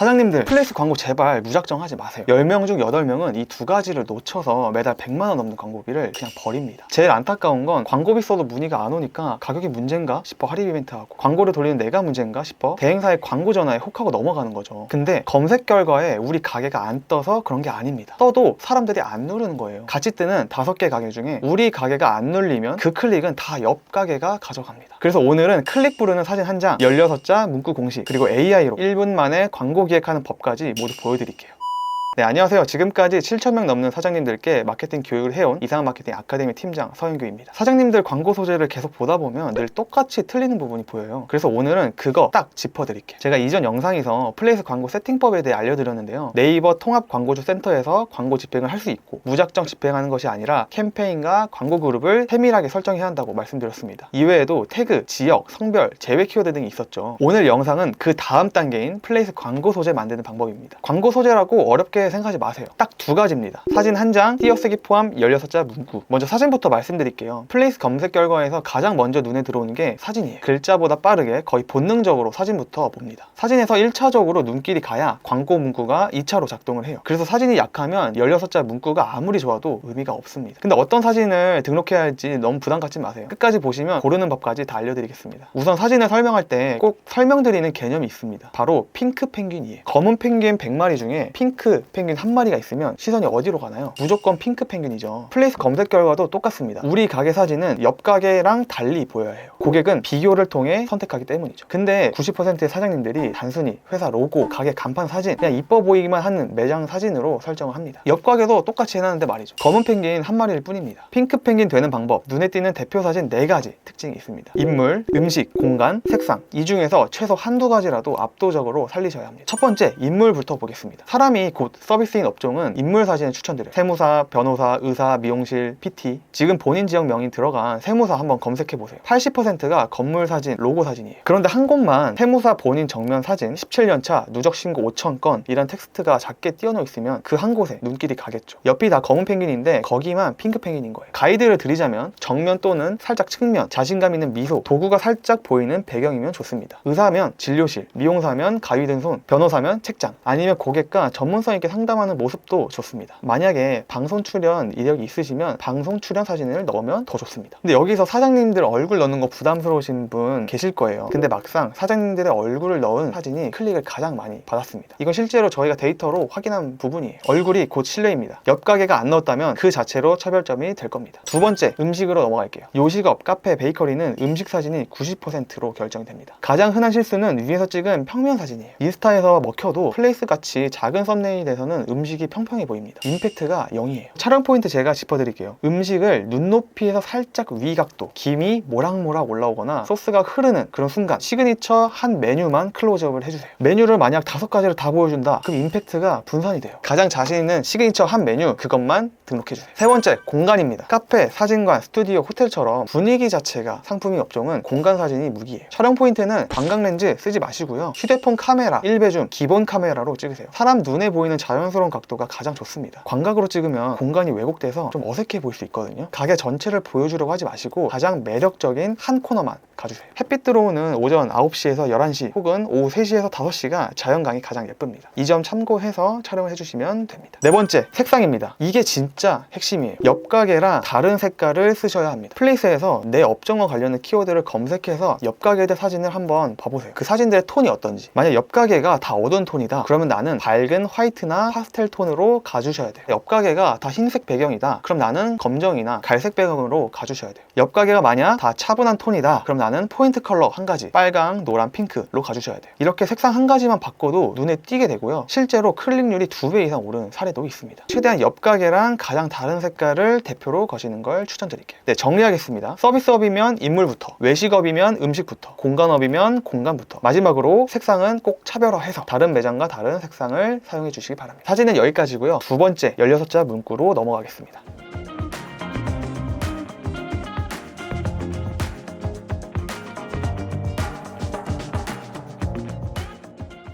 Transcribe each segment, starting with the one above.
사장님들, 플레이스 광고 제발 무작정 하지 마세요. 10명 중 8명은 이 두 가지를 놓쳐서 매달 100만원 넘는 광고비를 그냥 버립니다. 제일 안타까운 건 광고비 써도 문의가 안 오니까 가격이 문제인가 싶어 할인 이벤트하고, 광고를 돌리는 내가 문제인가 싶어 대행사의 광고 전화에 혹하고 넘어가는 거죠. 근데 검색 결과에 우리 가게가 안 떠서 그런 게 아닙니다. 떠도 사람들이 안 누르는 거예요. 같이 뜨는 5개 가게 중에 우리 가게가 안 눌리면 그 클릭은 다 옆 가게가 가져갑니다. 그래서 오늘은 클릭 부르는 사진 한 장, 16자 문구 공식, 그리고 AI로 1분 만에 광고 기획하는 법까지 모두 보여드릴게요. 네, 안녕하세요. 지금까지 7,000명 넘는 사장님들께 마케팅 교육을 해온 이상한 마케팅 아카데미 팀장 서인규입니다. 사장님들 광고 소재를 계속 보다 보면 늘 똑같이 틀리는 부분이 보여요. 그래서 오늘은 그거 딱 짚어드릴게요. 제가 이전 영상에서 플레이스 광고 세팅법에 대해 알려드렸는데요. 네이버 통합 광고주 센터에서 광고 집행을 할 수 있고, 무작정 집행하는 것이 아니라 캠페인과 광고 그룹을 세밀하게 설정해야 한다고 말씀드렸습니다. 이외에도 태그, 지역, 성별, 제외 키워드 등이 있었죠. 오늘 영상은 그 다음 단계인 플레이스 광고 소재 만드는 방법입니다. 광고 소재라고 어렵게 생각하지 마세요. 딱 두 가지입니다. 사진 한 장, 띄어쓰기 포함 16자 문구. 먼저 사진부터 말씀드릴게요. 플레이스 검색 결과에서 가장 먼저 눈에 들어오는 게 사진이에요. 글자보다 빠르게 거의 본능적으로 사진부터 봅니다. 사진에서 1차적으로 눈길이 가야 광고 문구가 2차로 작동을 해요. 그래서 사진이 약하면 16자 문구가 아무리 좋아도 의미가 없습니다. 근데 어떤 사진을 등록해야 할지 너무 부담 갖지 마세요. 끝까지 보시면 고르는 법까지 다 알려드리겠습니다. 우선 사진을 설명할 때 꼭 설명드리는 개념이 있습니다. 바로 핑크 펭귄이에요. 검은 펭귄 100마리 중에 핑크 펭귄 한 마리가 있으면 시선이 어디로 가나요? 무조건 핑크 펭귄이죠. 플레이스 검색 결과도 똑같습니다. 우리 가게 사진은 옆 가게랑 달리 보여야 해요. 고객은 비교를 통해 선택하기 때문이죠. 근데 90%의 사장님들이 단순히 회사 로고, 가게 간판 사진, 그냥 이뻐 보이기만 하는 매장 사진으로 설정을 합니다. 옆 가게도 똑같이 해놨는데 말이죠. 검은 펭귄 한 마리일 뿐입니다. 핑크 펭귄 되는 방법, 눈에 띄는 대표 사진 4가지 특징이 있습니다. 인물, 음식, 공간, 색상. 이 중에서 최소 한두 가지라도 압도적으로 살리셔야 합니다. 첫 번째, 인물부터 보겠습니다. 사람이 곧 서비스인 업종은 인물 사진을 추천드려요. 세무사, 변호사, 의사, 미용실, PT. 지금 본인 지역명이 들어간 세무사 한번 검색해보세요. 80%가 건물 사진, 로고 사진이에요. 그런데 한 곳만 세무사 본인 정면 사진 17년차 누적 신고 5,000건 이란 텍스트가 작게 띄어놓여 있으면 그 한 곳에 눈길이 가겠죠. 옆이 다 검은 펭귄인데 거기만 핑크 펭귄인 거예요. 가이드를 드리자면 정면 또는 살짝 측면, 자신감 있는 미소, 도구가 살짝 보이는 배경이면 좋습니다. 의사면 진료실, 미용사면 가위 든 손, 변호사면 책장, 아니면 고객과 전문성 있게 상담하는 모습도 좋습니다. 만약에 방송 출연 이력이 있으시면 방송 출연 사진을 넣으면 더 좋습니다. 근데 여기서 사장님들 얼굴 넣는 거 부담스러우신 분 계실 거예요. 근데 막상 사장님들의 얼굴을 넣은 사진이 클릭을 가장 많이 받았습니다. 이건 실제로 저희가 데이터로 확인한 부분이에요. 얼굴이 곧 신뢰입니다. 옆 가게가 안 넣었다면 그 자체로 차별점이 될 겁니다. 두 번째, 음식으로 넘어갈게요. 요식업, 카페, 베이커리는 음식 사진이 90%로 결정이 됩니다. 가장 흔한 실수는 위에서 찍은 평면 사진이에요. 인스타에서 먹혀도 플레이스 같이 작은 썸네일에서는 음식이 평평해 보입니다. 임팩트가 0이에요. 촬영 포인트 제가 짚어드릴게요. 음식을 눈높이에서 살짝 위 각도, 김이 모락모락 올라오거나 소스가 흐르는 그런 순간 시그니처 한 메뉴만 클로즈업을 해주세요. 메뉴를 만약 5가지를 다 보여준다, 그럼 임팩트가 분산이 돼요. 가장 자신 있는 시그니처 한 메뉴, 그것만 등록해주세요. 세 번째, 공간입니다. 카페, 사진관, 스튜디오, 호텔처럼 분위기 자체가 상품인 업종은 공간 사진이 무기예요. 촬영 포인트는 광각 렌즈 쓰지 마시고요. 휴대폰 카메라 1배줌 기본 카메라로 찍으세요. 사람 눈에 보이는 자연스러운 각도가 가장 좋습니다. 광각으로 찍으면 공간이 왜곡돼서 좀 어색해 보일 수 있거든요. 가게 전체를 보여주려고 하지 마시고 가장 매력적인 한 코너만 가주세요. 햇빛 들어오는 오전 9시에서 11시 혹은 오후 3시에서 5시가 자연광이 가장 예쁩니다. 이 점 참고해서 촬영을 해주시면 됩니다. 네 번째, 색상입니다. 이게 진짜 핵심이에요. 옆 가게랑 다른 색깔을 쓰셔야 합니다. 플레이스에서 내 업종과 관련된 키워드를 검색해서 옆 가게들 사진을 한번 봐보세요. 그 사진들의 톤이 어떤지. 만약 옆 가게가 다 어두운 톤이다, 그러면 나는 밝은 화이트나 파스텔 톤으로 가주셔야 돼요. 옆 가게가 다 흰색 배경이다, 그럼 나는 검정이나 갈색 배경으로 가주셔야 돼요. 옆 가게가 만약 다 차분한 톤이다, 그럼 나는 포인트 컬러 한 가지, 빨강, 노란, 핑크로 가주셔야 돼요. 이렇게 색상 한 가지만 바꿔도 눈에 띄게 되고요. 실제로 클릭률이 2배 이상 오른 사례도 있습니다. 최대한 옆 가게랑 가장 다른 색깔을 대표로 거시는 걸 추천드릴게요. 네, 정리하겠습니다. 서비스업이면 인물부터, 외식업이면 음식부터, 공간업이면 공간부터, 마지막으로 색상은 꼭 차별화해서 다른 매장과 다른 색상을 사용해 주시기 바랍니다. 사진은 여기까지고요. 두 번째, 16자 문구로 넘어가겠습니다.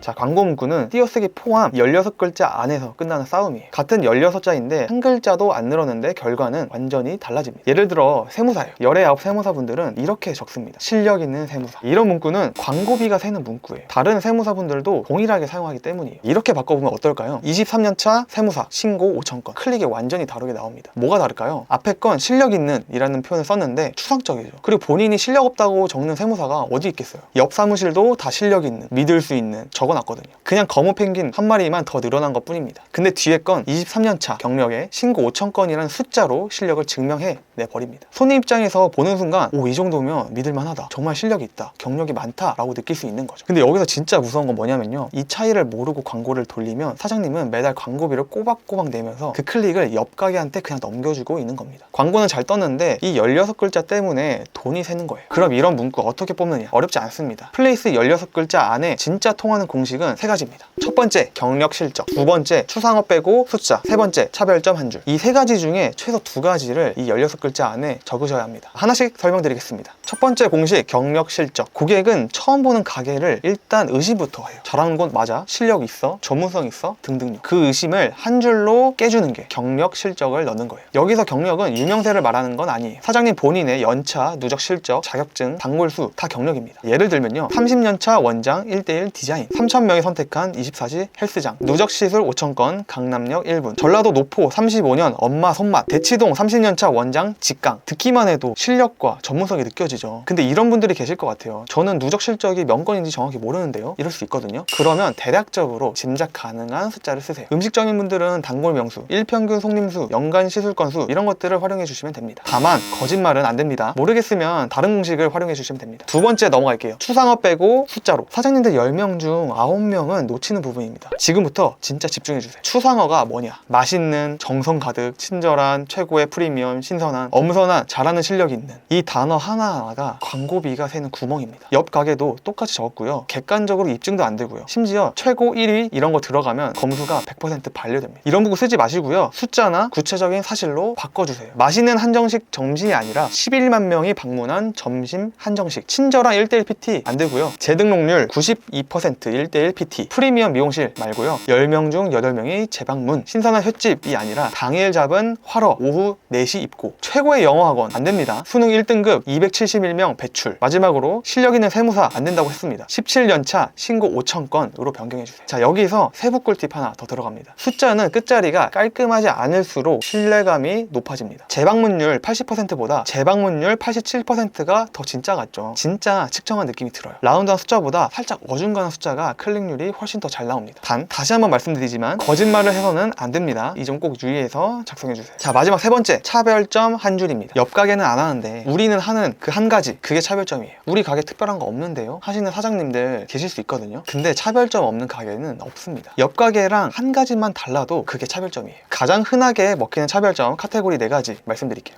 자, 광고 문구는 띄어쓰기 포함 16글자 안에서 끝나는 싸움이에요. 같은 16자인데 한 글자도 안 늘었는데 결과는 완전히 달라집니다. 예를 들어 세무사예요. 19 세무사분들은 이렇게 적습니다. 실력 있는 세무사. 이런 문구는 광고비가 새는 문구예요. 다른 세무사분들도 동일하게 사용하기 때문이에요. 이렇게 바꿔보면 어떨까요? 23년차 세무사 신고 5,000건. 클릭이 완전히 다르게 나옵니다. 뭐가 다를까요? 앞에 건 실력 있는 이라는 표현을 썼는데 추상적이죠. 그리고 본인이 실력 없다고 적는 세무사가 어디 있겠어요? 옆 사무실도 다 실력 있는, 믿을 수 있는 적어놨거든요. 그냥 검은 펭귄 한 마리만 더 늘어난 것 뿐입니다. 근데 뒤에 건 23년차 경력에 신고 5,000건이라는 숫자로 실력을 증명해 내버립니다. 손님 입장에서 보는 순간 오, 이 정도면 믿을만하다, 정말 실력이 있다, 경력이 많다 라고 느낄 수 있는 거죠. 근데 여기서 진짜 무서운 건 뭐냐면요, 이 차이를 모르고 광고를 돌리면 사장님은 매달 광고비를 꼬박꼬박 내면서 그 클릭을 옆 가게한테 그냥 넘겨주고 있는 겁니다. 광고는 잘 떴는데 이 16글자 때문에 돈이 새는 거예요. 그럼 이런 문구 어떻게 뽑느냐? 어렵지 않습니다. 플레이스 16글자 안에 진짜 통하는 공식은 세 가지입니다. 첫 번째, 경력 실적. 두 번째, 추상어 빼고 숫자. 세 번째, 차별점 한 줄. 이 세 가지 중에 최소 두 가지를 이 16글자 안에 적으셔야 합니다. 하나씩 설명드리겠습니다. 첫 번째 공식, 경력 실적. 고객은 처음 보는 가게를 일단 의심부터 해요. 잘하는 건 맞아? 실력 있어? 전문성 있어? 등등요. 그 의심을 한 줄로 깨주는 게 경력 실적을 넣는 거예요. 여기서 경력은 유명세를 말하는 건 아니에요. 사장님 본인의 연차, 누적 실적, 자격증, 단골수 다 경력입니다. 예를 들면요, 30년차 원장 1:1 디자인, 3,000명이 선택한 24시 헬스장, 누적 시술 5,000건, 강남역 1분, 전라도 노포 35년 엄마 손맛, 대치동 30년차 원장 직강. 듣기만 해도 실력과 전문성이 느껴지죠. 근데 이런 분들이 계실 것 같아요. 저는 누적 실적이 몇 건인지 정확히 모르는데요, 이럴 수 있거든요. 그러면 대략적으로 짐작 가능한 숫자를 쓰세요. 음식점인 분들은 단골 명수, 일평균 손님수, 연간 시술 건수, 이런 것들을 활용해 주시면 됩니다. 다만 거짓말은 안 됩니다. 모르겠으면 다른 공식을 활용해 주시면 됩니다. 두 번째 넘어갈게요. 추상어 빼고 숫자로. 사장님들 10명 중 9명은 놓치는 부분입니다. 지금부터 진짜 집중해 주세요. 추상어가 뭐냐? 맛있는, 정성 가득, 친절한, 최고의 프리미엄, 신선한, 엄선한, 잘하는 실력이 있는. 이 단어 하나하나가 광고비가 새는 구멍입니다. 옆 가게도 똑같이 적었고요. 객관적으로 입증도 안 되고요. 심지어 최고 1위 이런 거 들어가면 검수가 100% 반려됩니다. 이런 문구 쓰지 마시고요. 숫자나 구체적인 사실로 바꿔주세요. 맛있는 한정식 점심이 아니라 11만 명이 방문한 점심 한정식. 친절한 1:1 PT 안 되고요. 재등록률 92% 1:1 PT. 프리미엄 미용실 말고요. 10명 중 8명이 재방문. 신선한 횟집이 아니라 당일 잡은 활어 오후 4시 입고. 최고의 영어학원 안 됩니다. 수능 1등급 271명 배출. 마지막으로 실력 있는 세무사 안 된다고 했습니다. 17년차 신고 5,000건으로 변경해주세요. 자, 여기서 세부 꿀팁 하나 더 들어갑니다. 숫자는 끝자리가 깔끔하지 않을수록 신뢰감이 높아집니다. 재방문율 80%보다 재방문율 87%가 더 진짜 같죠. 진짜 측정한 느낌이 들어요. 라운드한 숫자보다 살짝 어중간한 숫자가 클릭률이 훨씬 더 잘 나옵니다. 단, 다시 한번 말씀드리지만 거짓말을 해서는 안 됩니다. 이 점 꼭 유의해서 작성해주세요. 자, 마지막 세 번째, 차별점 한 줄입니다. 옆 가게는 안 하는데 우리는 하는 그 한 가지, 그게 차별점이에요. 우리 가게 특별한 거 없는데요? 하시는 사장님들 계실 수 있거든요. 근데 차별점 없는 가게는 없습니다. 옆 가게랑 한 가지만 달라도 그게 차별점이에요. 가장 흔하게 먹히는 차별점 카테고리 4가지 말씀드릴게요.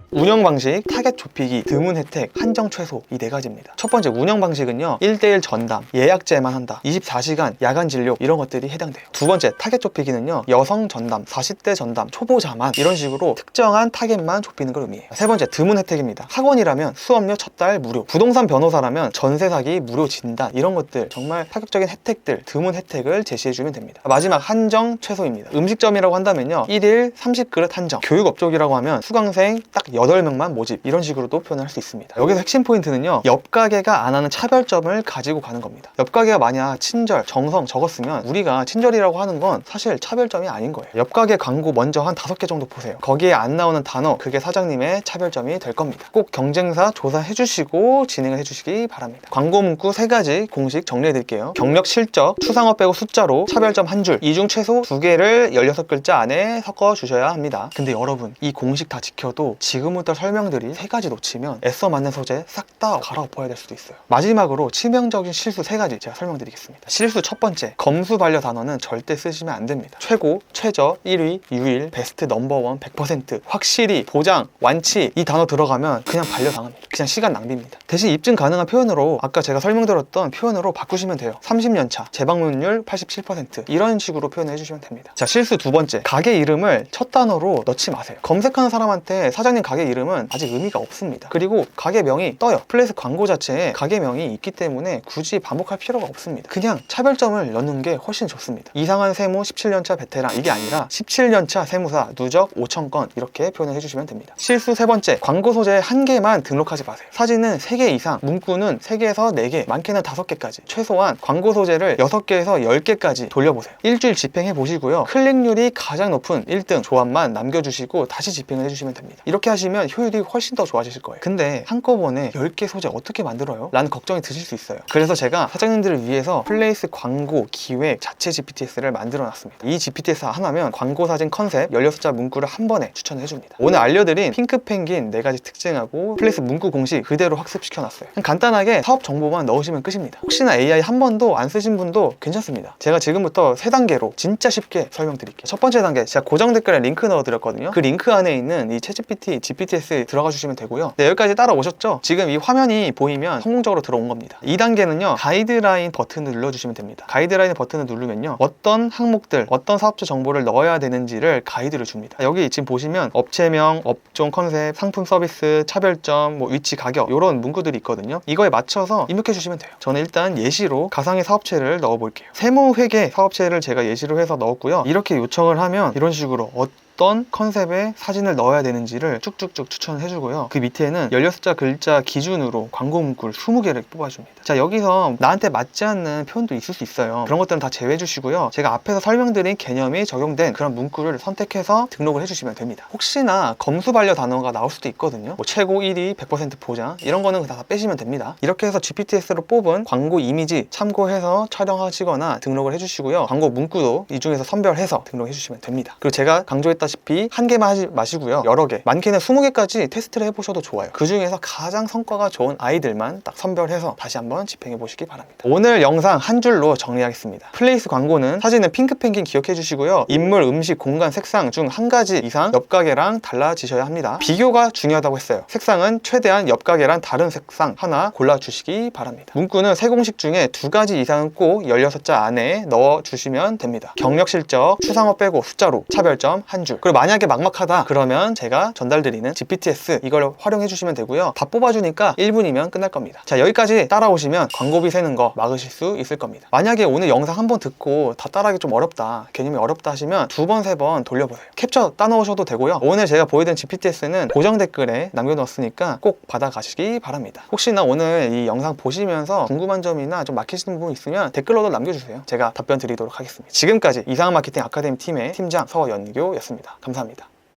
운영 방식, 타겟 좁히기, 드문 혜택, 한정 최소, 이 4가지입니다. 첫 번째 운영 방식은요, 1:1 전담, 예약제만 한다, 24시간, 야간 진료, 이런 것들이 해당돼요. 두 번째 타겟 좁히기는요, 여성 전담, 40대 전담, 초보자만, 이런 식으로 특정한 타겟만 좁히는 걸 의미해요. 세 번째 드문 혜택입니다. 학원이라면 수업료 첫 달 무료, 부동산 변호사라면 전세 사기 무료 진단, 이런 것들 정말 파격적인 혜택들, 드문 혜택을 제시해주면 됩니다. 마지막 한정 최소입니다. 음식점이라고 한다면요, 1일 30그릇 한정, 교육업종이라고 하면 수강생 딱 8명만 모집, 이런 식으로도 표현할 수 있습니다. 여기서 핵심 포인트는요, 옆 가게가 안 하는 차별점을 가지고 가는 겁니다. 옆 가게가 만약 친절, 정성 적었으면 우리가 친절이라고 하는 건 사실 차별점이 아닌 거예요. 옆 가게 광고 먼저 한 5개 정도 보세요. 거기에 안 나오는 단어, 그게 사장님의 차별점이 될 겁니다. 꼭 경쟁사 조사해 주시고 진행을 해주시기 바랍니다. 광고 문구 3가지 공식 정리해 드릴게요. 경력 실적, 추상어 빼고 숫자로 차별점 한 줄, 이 중 최소 2개를 16글자 안에 섞어 주셔야 합니다. 근데 여러분, 이 공식 다 지켜도 지금부터 설명드릴 3가지 놓치면 애써 맞는 소재 싹 다 갈아엎어야 될 수도 있어요. 마지막으로 치명적인 실수 3가지 제가 설명드리겠습니다. 실수 첫 번째, 검수 반려 단어는 절대 쓰시면 안 됩니다. 최고, 최저, 1위, 유일, 베스트, 넘버원, 100%, 확실히, 보장, 완치, 이 단어 들어가면 그냥 반려 당합니다. 그냥 시간 낭비입니다. 대신 입증 가능한 표현으로 아까 제가 설명드렸던 표현으로 바꾸시면 돼요. 30년차, 재방문율 87% 이런 식으로 표현해 주시면 됩니다. 자, 실수 두 번째, 가게 이름을 첫 단어로 넣지 마세요. 검색하는 사람한테 사장님 가게 이름은 아직 의미가 없습니다. 그리고 가게명이 떠요. 플레이스 광고 자체에 가게명이 있기 때문에 굳이 반복할 필요가 없습니다. 그냥 차별점을 넣는 게 훨씬 좋습니다. 이상한 세무 17년차 베테랑 이게 아니라 17년차 세무사 누적 5,000건 이렇게 표현해 주시면 됩니다. 실수 세 번째, 광고 소재 한 개만 등록하지 마세요. 사진은 3개 이상, 문구는 3개에서 4개, 많게는 5개까지, 최소한 광고 소재를 6개에서 10개까지 돌려보세요. 일주일 집행해 보시고요. 클릭률이 가장 높은 1등 조합만 남겨주시고 다시 집행을 해주시면 됩니다. 이렇게 하시면 효율이 훨씬 더 좋아지실 거예요. 근데 한꺼번에 10개 소재 어떻게 만들어요? 라는 걱정이 드실 수 있어요. 그래서 제가 사장님들을 위해서 플레이스 광고 기획 자체 GPTS를 만들어 놨습니다. 이 GPTS 하나면 광고 사진 컨셉 16자 문구를 한 번에 추천해 줍니다. 오늘 알려드린 핑크 펭귄 4가지 특징하고 플레이스 문구 공식 그대로 학습시켜 놨어요. 간단하게 사업 정보만 넣으시면 끝입니다. 혹시나 AI 한 번도 안 쓰신 분도 괜찮습니다. 제가 지금부터 3단계로 진짜 쉽게 설명드릴게요. 첫 번째 단계, 제가 고정 댓글에 링크 넣어드렸거든요. 그 링크 안에 있는 이 챗GPT, GPTS 들어가 주시면 되고요. 네, 여기까지 따라오셨죠? 지금 이 화면이 보이면 성공적으로 들어온 겁니다. 2단계는요, 가이드라인 버튼을 눌러주시면 됩니다. 가이드라인 버튼을 누르면요, 어떤 항목들, 어떤 사업자 정보를 넣어야 되는지를 가이드를 줍니다. 여기 지금 보시면 업체명, 업종 컨셉, 상품 서비스, 차별점, 위치, 가격 이런 문구들이 있거든요. 이거에 맞춰서 입력해 주시면 돼요. 저는 일단 예시로 가상의 사업체를 넣어 볼게요. 세무회계 사업체를 제가 예시로 해서 넣었고요. 이렇게 요청을 하면 이런 식으로 어떤 컨셉의 사진을 넣어야 되는지를 쭉쭉쭉 추천을 해주고요. 그 밑에는 16자 글자 기준으로 광고 문구를 20개를 뽑아줍니다. 자, 여기서 나한테 맞지 않는 표현도 있을 수 있어요. 그런 것들은 다 제외해 주시고요. 제가 앞에서 설명드린 개념이 적용된 그런 문구를 선택해서 등록을 해주시면 됩니다. 혹시나 검수 반려 단어가 나올 수도 있거든요. 최고 1위, 100% 보장 이런 거는 다 빼시면 됩니다. 이렇게 해서 GPTS로 뽑은 광고 이미지 참고해서 촬영하시거나 등록을 해주시고요. 광고 문구도 이 중에서 선별해서 등록해 주시면 됩니다. 그리고 제가 강조했다시피 한 개만 하지 마시고요. 여러 개, 많게는 20개까지 테스트를 해보셔도 좋아요. 그 중에서 가장 성과가 좋은 아이들만 딱 선별해서 다시 한번 집행해 보시기 바랍니다. 오늘 영상 한 줄로 정리하겠습니다. 플레이스 광고는 사진은 핑크 펭귄 기억해 주시고요. 인물, 음식, 공간, 색상 중 한 가지 이상 옆 가게랑 달라지셔야 합니다. 비교가 중요하다고 했어요. 색상은 최대한 옆 가게랑 다른 색상 하나 골라주시기 바랍니다. 문구는 세 공식 중에 2가지 이상은 꼭 16자 안에 넣어주시면 됩니다. 경력 실적, 추상어 빼고 숫자로, 차별점 한 줄. 그리고 만약에 막막하다 그러면 제가 전달드리는 GPTS 이걸 활용해 주시면 되고요. 다 뽑아주니까 1분이면 끝날 겁니다. 자, 여기까지 따라오시면 광고비 세는 거 막으실 수 있을 겁니다. 만약에 오늘 영상 한번 듣고 다 따라하기 좀 어렵다, 개념이 어렵다 하시면 2번, 3번 돌려보세요. 캡처 따놓으셔도 되고요. 오늘 제가 보여드린 GPTS는 고정 댓글에 남겨놓았으니까 꼭 받아가시기 바랍니다. 혹시나 오늘 이 영상 보시면서 궁금한 점이나 좀 막히시는 부분 있으면 댓글로도 남겨주세요. 제가 답변 드리도록 하겠습니다. 지금까지 이상한 마케팅 아카데미 팀의 팀장 서연교였습니다. 감사합니다.